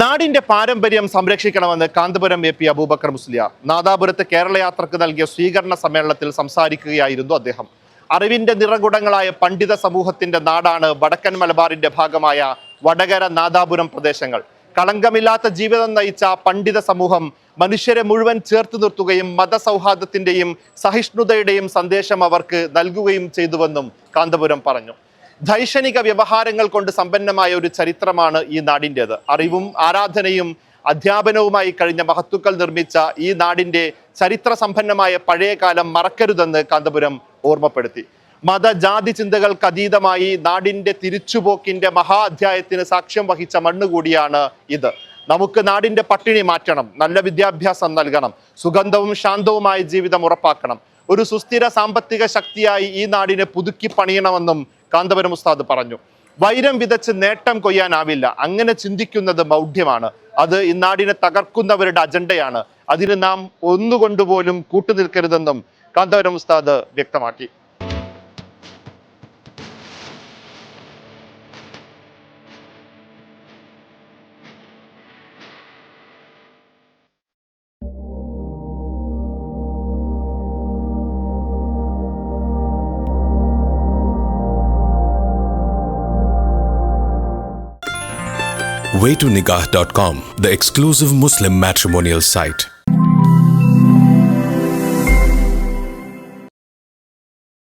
നാടിന്റെ പാരമ്പര്യം സംരക്ഷിക്കണമെന്ന് Kanthapuram A P Abubakar Musliyar നാദാപുരത്ത് കേരളയാത്രക്ക് നൽകിയ സ്വീകരണ സമ്മേളനത്തിൽ സംസാരിക്കുകയായിരുന്നു അദ്ദേഹം. അറിവിന്റെ നിറകുടങ്ങളായ പണ്ഡിത സമൂഹത്തിന്റെ നാടാണ് വടക്കൻ മലബാറിന്റെ ഭാഗമായ വടകര നാദാപുരം പ്രദേശങ്ങൾ. കളങ്കമില്ലാത്ത ജീവിതം നയിച്ച പണ്ഡിത സമൂഹം മനുഷ്യരെ മുഴുവൻ ചേർത്ത് നിർത്തുകയും മതസൗഹാർദ്ദത്തിന്റെയും സഹിഷ്ണുതയുടെയും സന്ദേശം അവർക്ക് നൽകുകയും ചെയ്തുവെന്നും കാന്തപുരം പറഞ്ഞു. ദൈക്ഷണിക വ്യവഹാരങ്ങൾ കൊണ്ട് സമ്പന്നമായ ഒരു ചരിത്രമാണ് ഈ നാടിൻ്റെത്. അറിവും ആരാധനയും അധ്യാപനവുമായി കഴിഞ്ഞ മഹത്തുക്കൾ നിർമ്മിച്ച ഈ നാടിന്റെ ചരിത്ര സമ്പന്നമായ പഴയ കാലം മറക്കരുതെന്ന് കാന്തപുരം ഓർമ്മപ്പെടുത്തി. മതജാതി ചിന്തകൾക്ക് അതീതമായി നാടിന്റെ തിരിച്ചുപോക്കിന്റെ മഹാ അധ്യായത്തിന് സാക്ഷ്യം വഹിച്ച മണ്ണുകൂടിയാണ് ഇത്. നമുക്ക് നാടിന്റെ പട്ടിണി മാറ്റണം, നല്ല വിദ്യാഭ്യാസം നൽകണം, സുഗന്ധവും ശാന്തവുമായ ജീവിതം ഉറപ്പാക്കണം, ഒരു സുസ്ഥിര സാമ്പത്തിക ശക്തിയായി ഈ നാടിനെ പുതുക്കി പണിയണമെന്നും കാന്തപുരം ഉസ്താദ് പറഞ്ഞു. വൈരം വിതച്ച് നേട്ടം കൊയ്യാനാവില്ല. അങ്ങനെ ചിന്തിക്കുന്നത് മൗഢ്യമാണ്. അത് ഈ നാടിനെ തകർക്കുന്നവരുടെ അജണ്ടയാണ്. അതിന് നാം ഒന്നുകൊണ്ടുപോലും കൂട്ടുനിൽക്കരുതെന്നും കാന്തപുരം ഉസ്താദ് വ്യക്തമാക്കി. Waytonikah.com, the exclusive Muslim matrimonial site.